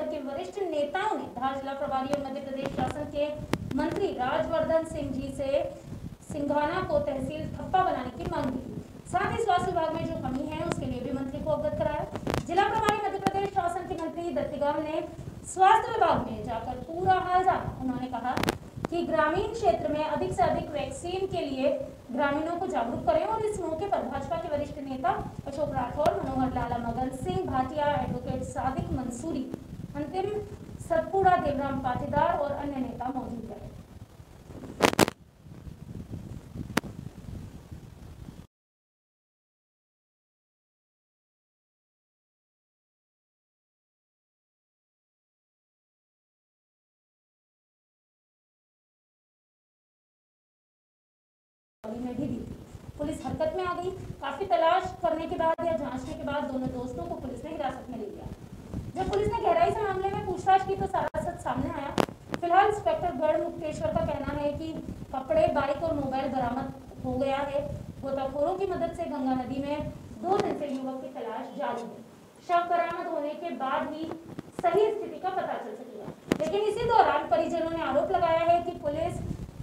के वरिष्ठ नेताओं ने धार जिला प्रभारी और मध्य प्रदेश शासन के मंत्री राजवर्धन सिंह जी से सिंघाना को तहसील ठप्पा बनाने की मांग की। साथ ही स्वास्थ्य विभाग में जो कमी है उसके लिए भी मंत्री को अवगत कराया। जिला प्रभारी मध्य प्रदेश शासन के मंत्री दत्तीगांव ने स्वास्थ्य विभाग में जाकर पूरा हाल जाना। उन्होंने कहा कि ग्रामीण क्षेत्र में अधिक से अधिक वैक्सीन के लिए ग्रामीणों को जागरूक करें और इस मौके पर भाजपा के वरिष्ठ नेता अशोक राठौर, मनोहर लाल, मगन सिंह भाटिया, एडवोकेट सादिक मंसूरी, अंतिम सतपुड़ा, देवराम पाटीदार और अन्य नेता मौजूद रहे। में भी दी थी। पुलिस हरकत में आ गई। काफी तलाश करने के बाद या जांचने के बाद दोनों दोस्तों को पुलिस ने हिरासत में ले लिया। जब पुलिस ने गहराई से मामले में पूछताछ की तो सारा सच सामने आया। फिलहाल इंस्पेक्टर गढ़ मुक्तेश्वर का कहना है कि कपड़े, बाइक और मोबाइल बरामद हो गया है। गोताखोरों की मदद से गंगा नदी में 2 दिन से युवक की तलाश जारी है। शव बरामद होने के बाद ही सही स्थिति का पता चल सकेगा। लेकिन इसी दौरान परिजनों ने आरोप लगाया है कि पुलिस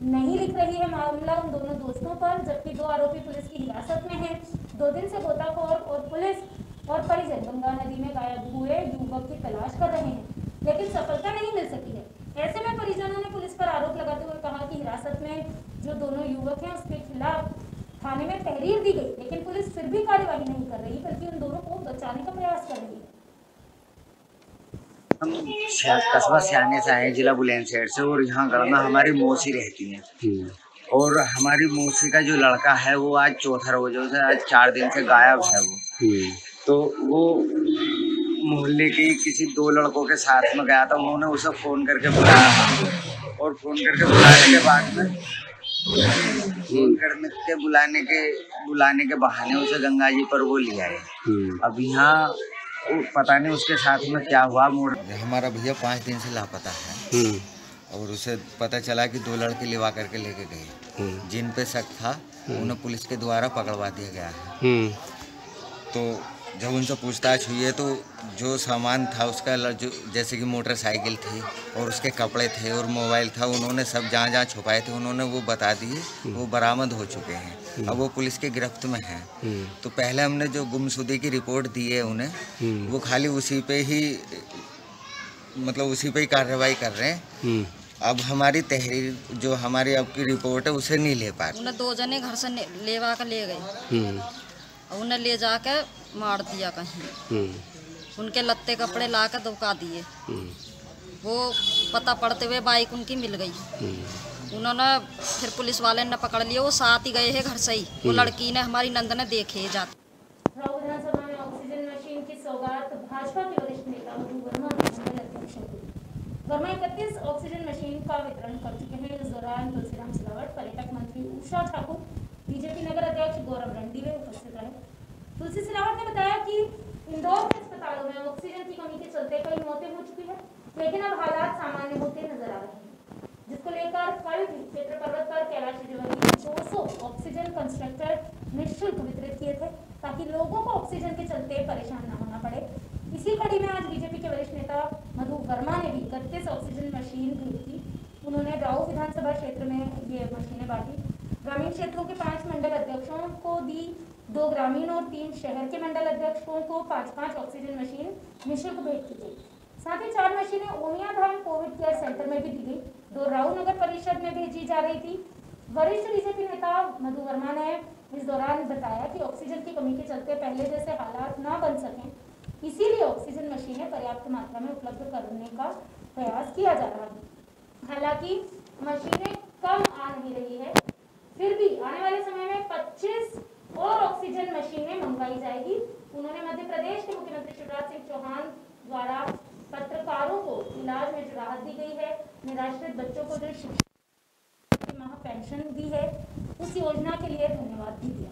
नहीं लिख रही है मामला उन दोनों दोस्तों पर, जबकि 2 आरोपी पुलिस की हिरासत में हैं। 2 दिन से गोताखोर और पुलिस और परिजन गंगा नदी में गायब हुए युवक की तलाश कर रहे हैं, लेकिन सफलता नहीं मिल सकी है। ऐसे में परिजनों ने पुलिस पर आरोप लगाते हुए कहा कि हिरासत में जो दोनों युवक हैं उसके खिलाफ थाने में तहरीर दी गई, लेकिन पुलिस फिर भी कार्यवाही नहीं कर रही, बल्कि उन दोनों को बचाने का प्रयास कर रही है। हम कस्बा सियाने से आए, जिला बुलंदशहर से, और यहाँ गढ़ में हमारी मौसी रहती है। और हमारी मौसी का जो लड़का है वो आज चौथा रोज है, आज 4 दिन से गायब है वो। तो वो मोहल्ले के किसी 2 लड़कों के साथ में गया था। उन्होंने उसे फोन करके बुलाया और फोन करके बुलाने के बाद में बुलाने के बहाने उसे गंगा जी पर वो ले आए। अब यहाँ पता नहीं उसके साथ में क्या हुआ। हमारा भैया 5 दिन से लापता है और उसे पता चला कि 2 लड़के लिवा करके लेके गए, जिन पे शक था उन्हें पुलिस के द्वारा पकड़वा दिया गया है। तो जब उनसे पूछताछ हुई है तो जो सामान था उसका, जो जैसे कि मोटरसाइकिल थी और उसके कपड़े थे और मोबाइल था, उन्होंने सब जहाँ जहाँ छुपाए थे उन्होंने वो बता दिए, वो बरामद हो चुके हैं। अब वो पुलिस के गिरफ्त में हैं। तो पहले हमने जो गुमशुदगी की रिपोर्ट दी है उन्हें, वो खाली उसी पे ही कार्रवाई कर रहे हैं। अब हमारी तहरीर जो हमारी अब की रिपोर्ट है उसे नहीं ले पा रहे। उन्हें 2 जने घर से लेवा कर ले गए, उन्हें ले जाकर मार दिया कहीं। उनके लत्ते कपड़े ला कर दुबका दिए। वो पता पड़ते हुए बाइक उनकी मिल गई। उन्होंने फिर पुलिस वाले ने पकड़ लिया। वो साथ ही गए हैं घर से ही। वो लड़की ने, हमारी नंद ने देखे जाते। राव विधानसभा में ऑक्सीजन मशीन की सौगात भाजपा के वरिष्ठ नेता मधु वर्मा ने मंडल अध्यक्ष को दी। वर्मा 31 ऑक्सीजन मशीन का वितरण कर चुके हैं। इस दौरान तुलसीराम सिलावट, पर्यटक मंत्री उषा ठाकुर, बीजेपी नगर अध्यक्ष गौरव रंडीवे उपस्थित रहे। तुलसी सिलावट ने बताया कि इंदौर के अस्पतालों में ऑक्सीजन की कमी के चलते कई मौतें हो चुकी है, लेकिन अब हालात सामान्य होते नजर आ रहे हैं, जिसको लेकर कल भी क्षेत्र पर्वत पर कैलाश विजयवर्गीय ने 200 ऑक्सीजन कंसंट्रेटर निःशुल्क वितरित किए थे, ताकि लोगों को ऑक्सीजन के चलते परेशान न होना पड़े। इसी कड़ी में आज बीजेपी के वरिष्ठ नेता मधु वर्मा ने भी 31 ऑक्सीजन मशीन भेज दी। उन्होंने राव विधानसभा क्षेत्र में ये मशीनें बांटी। ग्रामीण क्षेत्रों के 5 मंडल अध्यक्षों को दी, 2 ग्रामीण और 3 शहर के मंडल अध्यक्षों को 5-5 ऑक्सीजन मशीन निःशुल्क भेंट की गई। साथ ही 4 मशीनें ओमिया धाम कोविड केयर सेंटर में भी दी गई। 2 राव नगर परिषद में भेजी जा रही थी। वरिष्ठ बीजेपी नेता मधु वर्मा ने इस दौरान बताया कि ऑक्सीजन की कमी के चलते पहले जैसे हालात ना बन सकें, इसीलिए ऑक्सीजन मशीनें पर्याप्त मात्रा में उपलब्ध करने का प्रयास किया जा रहा है। हालांकि मशीनें कम आ नहीं रही है, फिर भी आने वाले समय में 25 और ऑक्सीजन मशीनें मंगवाई जाएगी। उन्होंने मध्य प्रदेश के मुख्यमंत्री शिवराज सिंह चौहान द्वारा पत्रकारों को इलाज में जो राहत दी गई है, निराश्रित बच्चों को जो शिक्षा माह पेंशन दी है, उस योजना के लिए धन्यवाद भी दिया।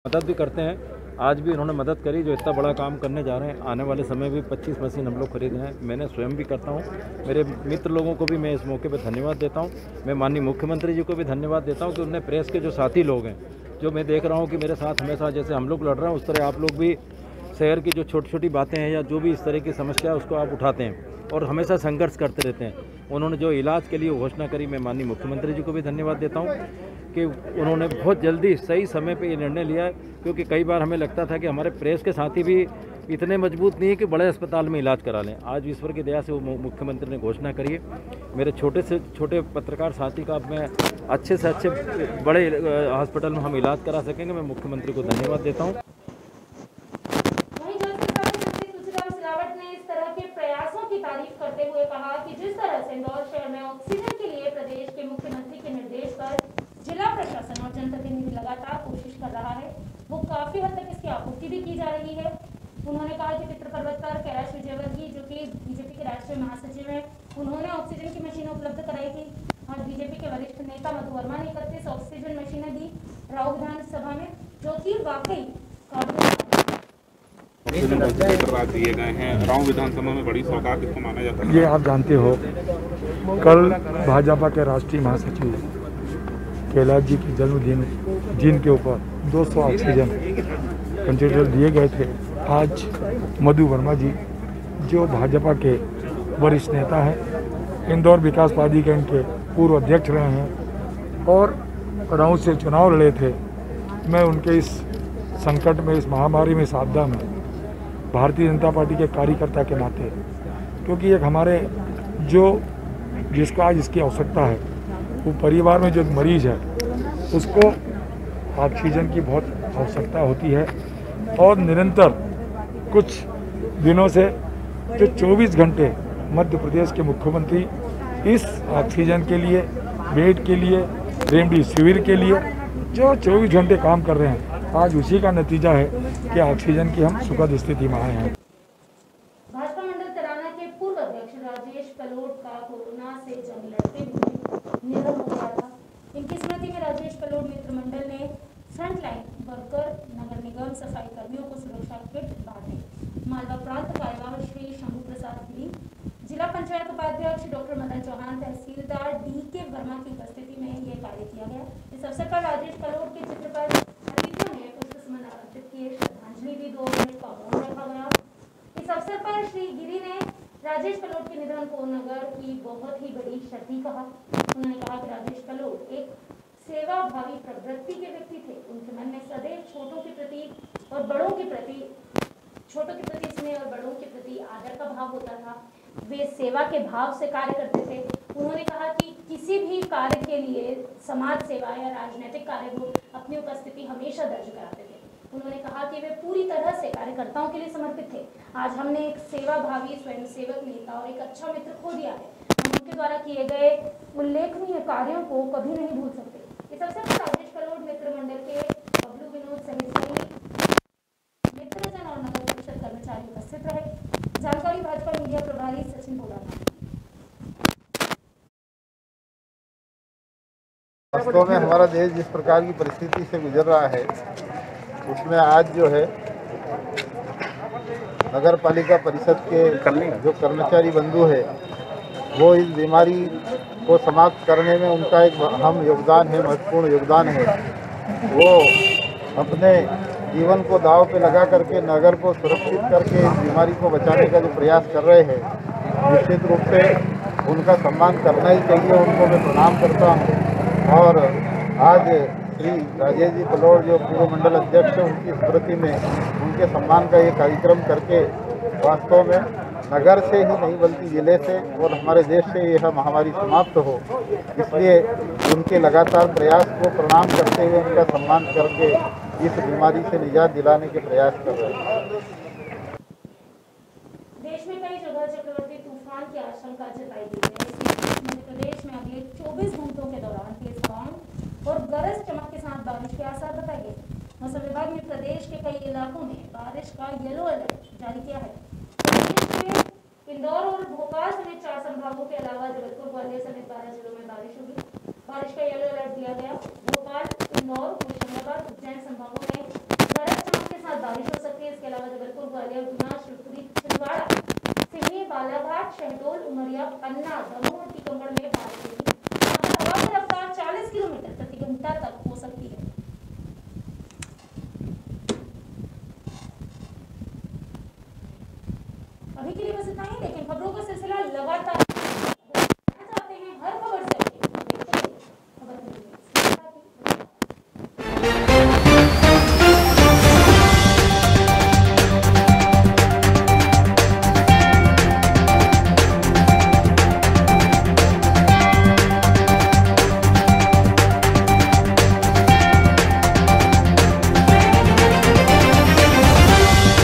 मदद भी करते हैं। आज भी उन्होंने मदद करी, जो इतना बड़ा काम करने जा रहे हैं। आने वाले समय भी 25 मशीन हम लोग खरीद रहे हैं। मैंने स्वयं भी करता हूं। मेरे मित्र लोगों को भी मैं इस मौके पर धन्यवाद देता हूं। मैं माननीय मुख्यमंत्री जी को भी धन्यवाद देता हूं कि उन्हें प्रेस के जो साथी लोग हैं, जो मैं देख रहा हूं कि मेरे साथ हमेशा जैसे हम लोग लड़ रहे हैं, उस तरह आप लोग भी शहर की जो छोटी छोटी बातें हैं या जो भी इस तरह की समस्या है उसको आप उठाते हैं और हमेशा संघर्ष करते रहते हैं। उन्होंने जो इलाज के लिए घोषणा करी, मैं माननीय मुख्यमंत्री जी को भी धन्यवाद देता हूँ कि उन्होंने बहुत जल्दी सही समय पे ये निर्णय लिया है, क्योंकि कई बार हमें लगता था कि हमारे प्रेस के साथी भी इतने मजबूत नहीं है कि बड़े अस्पताल में इलाज करा लें। आज ईश्वर की दया से वो मुख्यमंत्री ने घोषणा करी है। मेरे छोटे से छोटे पत्रकार साथी का मैं अच्छे से अच्छे बड़े हॉस्पिटल में हम इलाज करा सकेंगे। मैं मुख्यमंत्री को धन्यवाद देता हूँ। तारीफ करते हुए कहा कि जिस तरह से इंदौर शहर में ऑक्सीजन के लिए प्रदेश के मुख्यमंत्री के निर्देश पर जिला प्रशासन और जनप्रतिनिधि लगातार कोशिश कर रहा है, वो काफी हद तक इसकी आपूर्ति भी की जा रही है। उन्होंने कहा कि पितृपर्वतकर कैलाश विजयवर्गीय जो कि बीजेपी के राष्ट्रीय महासचिव हैं, उन्होंने ऑक्सीजन की मशीनें उपलब्ध कराई थी। आज बीजेपी के वरिष्ठ नेता मधु वर्मा ने 31 ऑक्सीजन मशीनें दी राव विधानसभा में, जो कि वाकई दिए गए हैं। राव विधानसभा में बड़ी सौगात इसको माना जाता है। ये आप जानते हो, कल भाजपा के राष्ट्रीय महासचिव कैलाश जी की जन्मदिन जिनके ऊपर 200 ऑक्सीजन कंटेनर दिए गए थे। आज मधु वर्मा जी जो भाजपा के वरिष्ठ नेता हैं, इंदौर विकास प्राधिकरण के पूर्व अध्यक्ष रहे हैं और राव से चुनाव लड़े थे, मैं उनके इस संकट में, इस महामारी में, इस आपदा में भारतीय जनता पार्टी के कार्यकर्ता के नाते, क्योंकि एक हमारे जो जिसको आज इसकी आवश्यकता है, वो परिवार में जो मरीज है उसको ऑक्सीजन की बहुत आवश्यकता होती है और निरंतर कुछ दिनों से जो 24 घंटे मध्य प्रदेश के मुख्यमंत्री इस ऑक्सीजन के लिए, बेड के लिए, रेमडेसिविर के लिए जो 24 घंटे काम कर रहे हैं, आज उसी का नतीजा है कि ऑक्सीजन की हम सुखद स्थिति में आए हैं। भाजपा मंडल तराना के पूर्व अध्यक्ष राजेश कलोट का कोरोना से जंग लड़ते हुए निधन हो गया था। इनकी स्मृति में राजेश कलोट मित्र मंडल ने फ्रंटलाइन वर्कर, नगर निगम सफाई कर्मियों को सुरक्षा किट बांटे। मालवा प्रांत कार्यवाह श्री शंभू प्रसाद गिरी, जिला पंचायत उपाध्यक्ष डॉक्टर मदन चौहान, तहसीलदार DK वर्मा की उपस्थिति में ये कार्य किया गया। इस अवसर पर राजेश कलोट के चित्र पर अतिथियों ने पुष्पसुमन अर्पित किए, श्रद्धांजलि दी, 2 मिनट का मौन रखा गया। इस अवसर पर श्री गिरी ने राजेश कलोट के निधन को नगर की बहुत ही बड़ी क्षति कहा। उन्होंने कहा कि राजेश कलोट एक सेवाभावी प्रवृत्ति के व्यक्ति थे। उनके मन में सदैव छोटों के प्रति स्नेह और बड़ों के प्रति आदर का भाव होता था। वे सेवा के भाव से कार्य करते थे। उन्होंने कहा कि किसी भी कार्य के लिए, समाज सेवा या राजनीतिक कार्य को, अपनी उपस्थिति हमेशा दर्ज कराते थे। उन्होंने कहा कि वे पूरी तरह से कार्यकर्ताओं के लिए समर्पित थे। आज हमने एक सेवाभावी स्वयंसेवक नेता और एक अच्छा मित्र खो दिया है। हम उनके द्वारा किए गए उल्लेखनीय कार्यों को कभी नहीं भूल सकते। इस अवसर पर राजेश कलोट मित्र मंडल के बबलू विनोद सहित मित्रजन और नगर परिषद कर्मचारी उपस्थित रहे। जानकारी भाजपा मीडिया प्रभारी सचिन बोला। वास्तव में हमारा देश जिस प्रकार की परिस्थिति से गुजर रहा है, उसमें आज जो है नगर पालिका परिषद के जो कर्मचारी बंधु है, वो इस बीमारी को समाप्त करने में उनका एक अहम योगदान है, महत्वपूर्ण योगदान है। वो अपने जीवन को दांव पे लगा करके नगर को सुरक्षित करके इस बीमारी को बचाने का जो प्रयास कर रहे हैं, निश्चित रूप से उनका सम्मान करना ही चाहिए। उनको मैं प्रणाम करता हूँ। और आज श्री राजेश जी कलोट जो पूर्व मंडल अध्यक्ष हैं, उनकी स्मृति में उनके सम्मान का ये कार्यक्रम करके वास्तव में नगर से ही नहीं बल्कि जिले से और हमारे देश से यह महामारी समाप्त हो, इसलिए उनके लगातार प्रयास को प्रणाम करते हुए उनका सम्मान करके इस बीमारी से निजात दिलाने के प्रयास कर रहे हैं। देश में कई जगह चक्रवाती तूफान की आशंका जताई गई है। मध्य प्रदेश में अगले 24 घंटों के दौरान तेज हवाओं और गरज चमक के साथ बारिश के आसार बताए गए। मौसम विभाग ने प्रदेश के कई इलाकों में बारिश का येलो अलर्ट जारी किया है। प्रदेश में इंदौर और भोपाल समेत 4 संभागों के अलावा जबलपुर, ग्वालियर समेत 12 जिलों में बारिश होगी। बारिश का येलो अलर्ट दिया गया। भोपाल, इंदौर, होशंगाबाद, उज्जैन संभागों में गरज चमक के साथ बारिश हो सकती है। इसके अलावा जबलपुर, ग्वालियर, गुना, शिवपुरी, छिंदवाड़ा, सिवनी, बालाघाट, शहडोल, उमरिया, पन्ना, दमोह और टीकमगढ़ में बारिश होगी। हवा की रफ्तार 40 किलोमीटर प्रति घंटा तक हो सकती है। अभी के लिए बस इतना ही।